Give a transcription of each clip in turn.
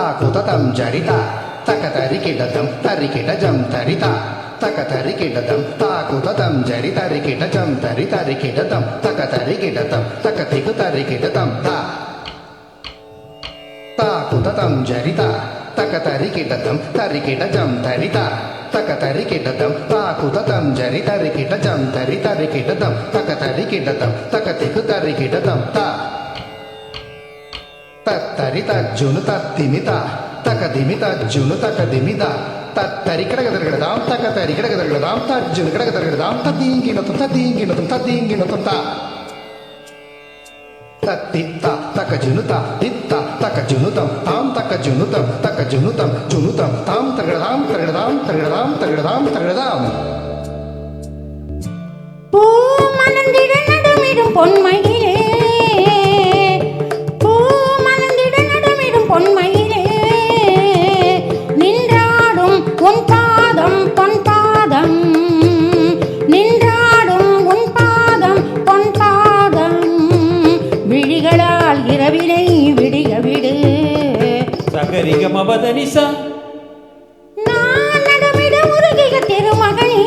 తాకుతతం జరిత తక తరికిటతం తరికిటజం తరిత తక తరికిటతం తాకుతతం జరి తరికిటజం తరి తరికిటతం తక తరికిటతం తక తికు తరికిటతం తాకుతతం జరిత తక తరికిటతం తరికిటజం తరిత తక తరికిటతం తాకుతతం జరి తరికిటజం తరి తరికిటతం తక తరికిటతం తక తికు తరికిటతం తత్తరి తజ్జును తత్తిమిత తక దిమిత జును తక దిమిత తత్తరికడగ తిరగడదాం తక తరికడగ తిరగడదాం తజ్జును కడగ తిరగడదాం తద్దీంగినతం తద్దీంగినతం తద్దీంగినతం తత్తిత్త తక జునుత తిత్త తక జునుతం తాం తక జునుతం తక జునుతం జునుతం తాం తరగడదాం తరగడదాం తరగడదాం తరగడదాం తరగడదాం பூ மலர்ந்திட நடுமிடும் பொன்மயிலே பூ மலர்ந்திட நடுமிடும் பொன்மயிலே நின்றாடும் உன் பாதம் பொன் பாதம் நின்றாடும் உன் பாதம் பொன் பாதம் விழிகளால் இரவினை விடிய விடு சகரிகமபதனிசா நான் நடமிட முருகிய திருமகனே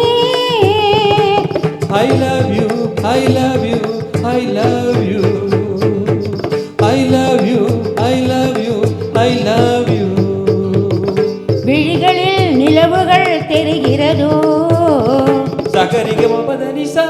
I love you, I love you, I love you, I love you, I love you, I love you. விழிகளில் நிலவுகள் தெரிகிறதோ சகரிகமபதனிசா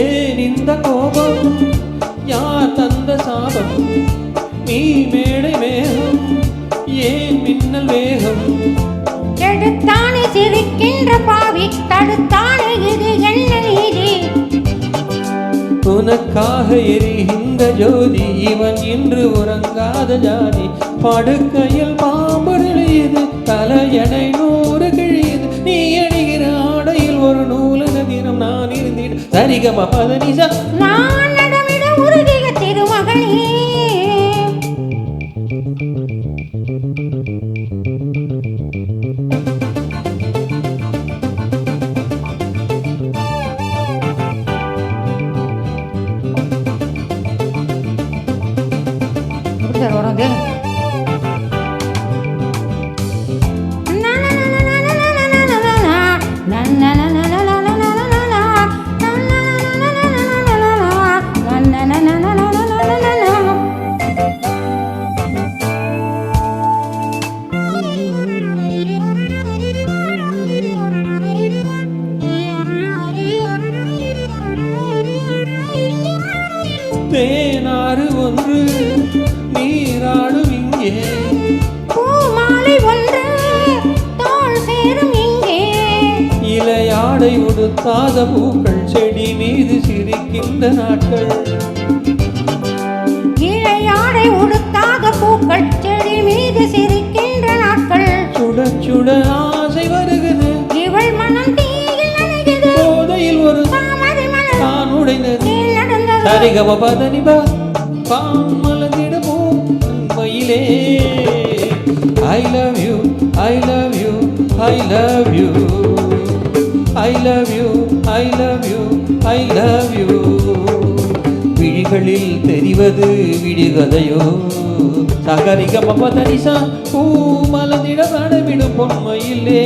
ஏன் இந்த கோபம் யார் தந்த சாபம் நீ மேடை மேகம் ஏன் மின்னல் வேகம் எடுத்தானே சிரிக்கின்ற பாவி தடுத்தானே இது என்ன நீதி உனக்காக எரிகின்ற ஜோதி இவன் இன்று உறங்காத ஜாதி படுக்கையில் பாம்பு நெளியுது தலையணை 100 கிழியுது நீ அணிகிற ஆடையில் ஒரு நூலக தினம் நான் இருந்திட சரிகமபதனிசா நான் நடமிட உருகிய திருமகனே தேனாறு ஒன்று நீராடும் இங்கே பூமாலை ஒன்று தோள் சேரும் இங்கே இலையாடை உடுத்தாத பூக்கள் செடி மீது சிரிக்கின்ற நாட்கள் இழையாடை உடுத்தாத பூக்கள் செடி மீது சிரிக்கின்ற நாட்கள் சுட சுட ஆசை வருகிறது இவள் மனம் தீயில் நனைகிறது போதையில் ஒரு தாமரை மலர் தான் உடைந்தது நீல் நடந்தது சரிகமபதனிபா பாமலந்திடமோ மயிலே I love you, I love you, I love you, I love you, I love you, I love you. விழிகளில் தெரிவது விடுகதையோ சகரிகமபதனிசா பூமலந்திட நடமிடும் பொன்மையிலே